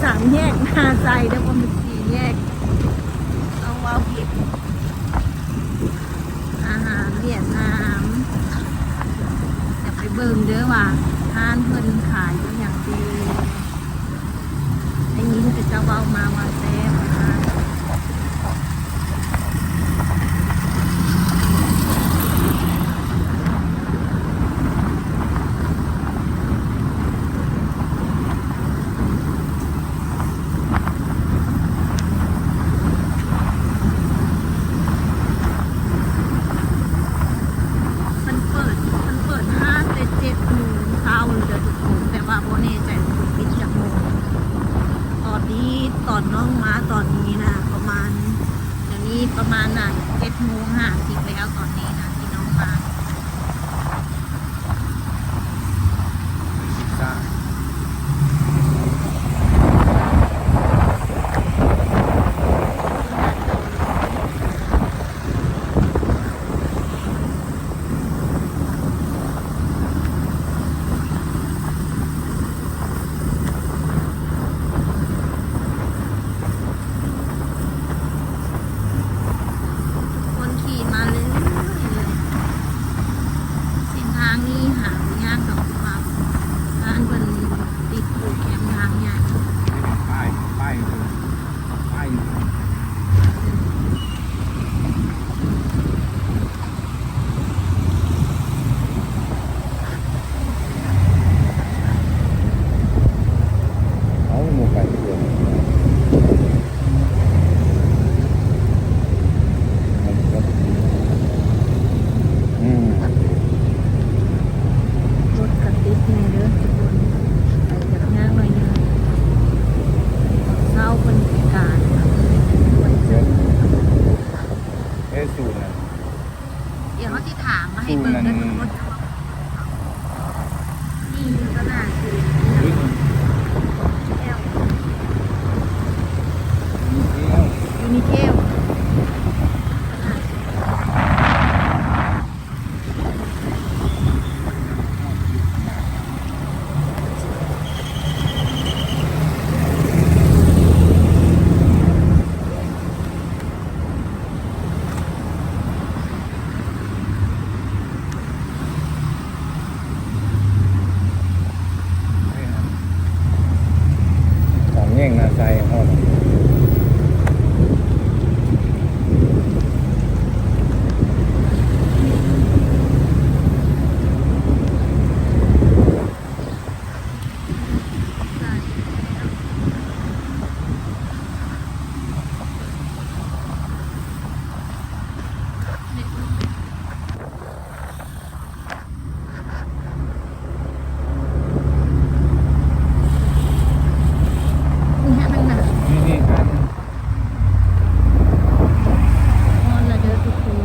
สามแยกนาใจเด้อบ่มีสี่แยกเอาว้าวผิดอาหารเวียดนามจะไปเบิ่งเด้อว่าร้านเพิ่นขายอยู่อย่างดีได้ยินแต่เจ้าเว้ามาว่าแซ่บนะเปิดห้าแต่7 โมงเช้าเลยเด้อทุกคนแต่ว่าโบแน่ใจว่าเปิดจากโมงตอนนี้ตอนน้องมาตอนนี้นะประมาณเดี๋ยวนี้ประมาณ7:50แล้วตอนนี้นะที่น้องมา จ้าคนขี่มาเรื่อยๆเลยเส้นทางนี้หายากดอกว่าร้านเพิ่นติดอยู่แคมทางใหญ่ ป้ายป้ายป้ายเอาหมูไก่เดือดรถกระติดนี่เด้อทุกคนไปจากย่างหน่อยหนึงเศร้าคนพิการค่ะไว้เจอ สูตรน่ะ เดี๋ยวเขาที่ถามมาให้เบิ่งได้ทุกคนนี่อยู่ตลาดคือแก้ว มีเที่ยว ยูนิเทลของแย่งนาใจฮอดนี่ฮะมันหนัก นี่ครับ พอละเด้อทุกคน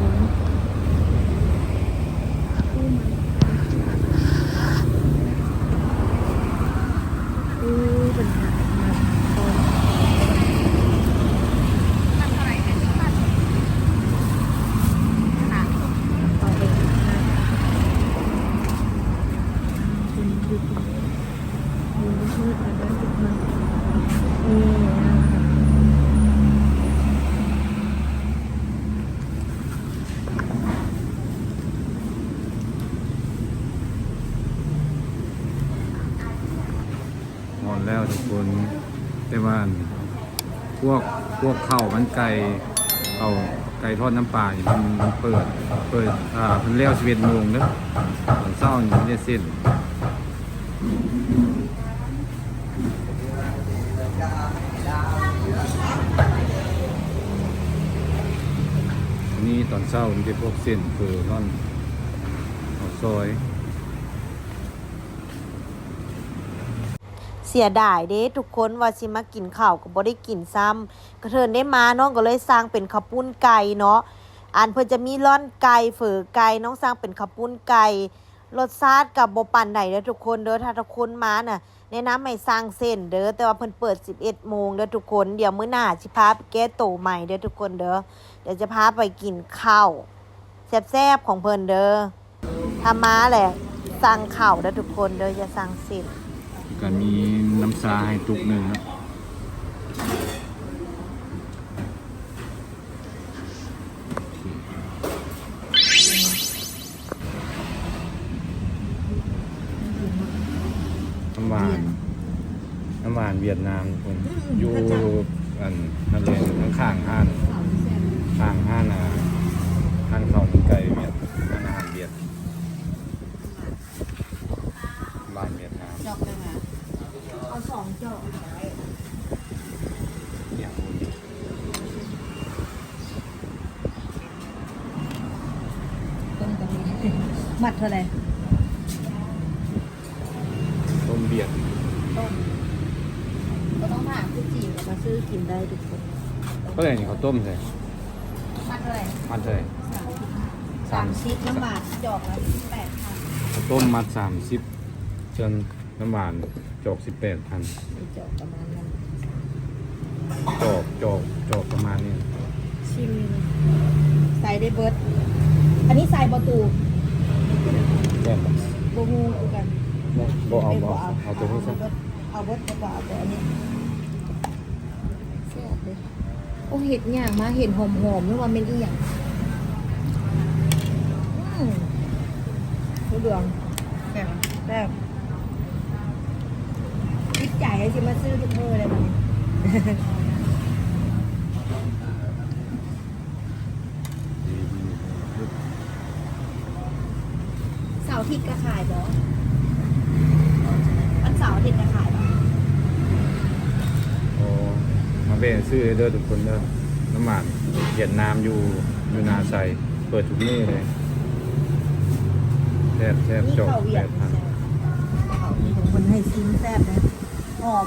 เป็นหนักนะคนมันเท่าไหร่เป็นที่บ้านขนาดต่อเองนะคุณดูดูมืดๆนะทุกคนนี่นะคะ หมดแล้วทุกคนแต่ว่าพวกข้าวมันไก่ข้าวไก่ทอดน้ำปลานี่มันเปิดมันเลี้ยว11 โมงเด้อตอนเช้านี่มันจะเส้นนี่ตอนเช้ามันจะพวกเส้นคือร่อนข้าวซอย เสียดายเด้ทุกคนว่าสิมากินข้าวก็บ่ได้กินซ้ำกระเทินได้มาน้องก็เลยสร้างเป็นข้าวปุ้นไก่เนาะอันเพิ่นจะมีร่อนไก่เฝอไก่น้องสร้างเป็นข้าวปุ้นไก่รสชาติกับบ่ปานใดเด้อทุกคนเด้อถ้าทุกคนมาน่ะแนะนำให้สร้างเส้นเด้อแต่ว่าเพิ่นเปิด11 โมงเด้อทุกคนเดี๋ยวมื้อหน้าสิพาไปแก้โตใหม่เด้อทุกคนเด้อเดี๋ยวจะพาไปกินข้าวแซ่บๆของเพิ่นเด้อถ้ามาแหละสั่งข้าวเด้อทุกคนเด้ออย่าสั่งเส้น ก็มีน้ำซาให้ตุกหนึ่งนะ น้ำหวานน้ำหวานเวียดนามทุกคนอยู่อันนั่นเลยข้างๆห้านข้างห้านห้านข้าวมันไก่เวียดร้านอาหารเวียดบ้านเวียดนาม จอกเลยนะเอา2 จอก อย่าง ต้มกะทิมัดเท่าไหร่ ต้มเบียด ต้มก็ต้องถามผู้จีนมาซื้อกินได้ทุกคน ก็เลยนี่เขาต้มใส่ มัดเท่าไหร่ มัดใส่ 30 น้ำบาทจอกละ8,000 เขาต้มมัด30จนน้ำหวานจอก 18,000 จอกประมาณนั้น จอกประมาณนี้ ชิมใส่ได้เบิร์ดอันนี้ใส่ประตู แซ่บปะ โบงูคือกัน บ่เอาตัวนี้ซะ เอาเบิร์ดดีกว่าแต่อันนี้แซ่บเลยโอ้เห็ดย่างมาเห็นหอมๆนึกว่าเป็นอีหยังผู้ดวงแซ่บแซ่บคิดใจให้ชิมาซื้อทุกมื้อเลยมันเสาร์อาทิตย์ก็ขายบ่วันเสาร์อาทิตย์ก็ขายบ่ โอ้มาเบ่ซื้อเด้อทุกคนเด้อน้ำหวานเวียดนามอยู่นาไซเปิดทุกมื้อเลยแซ่บ นี่ จอก ข้าวเวียด 8,000 เขามีของคนให้ซิมแซ่บนะหอม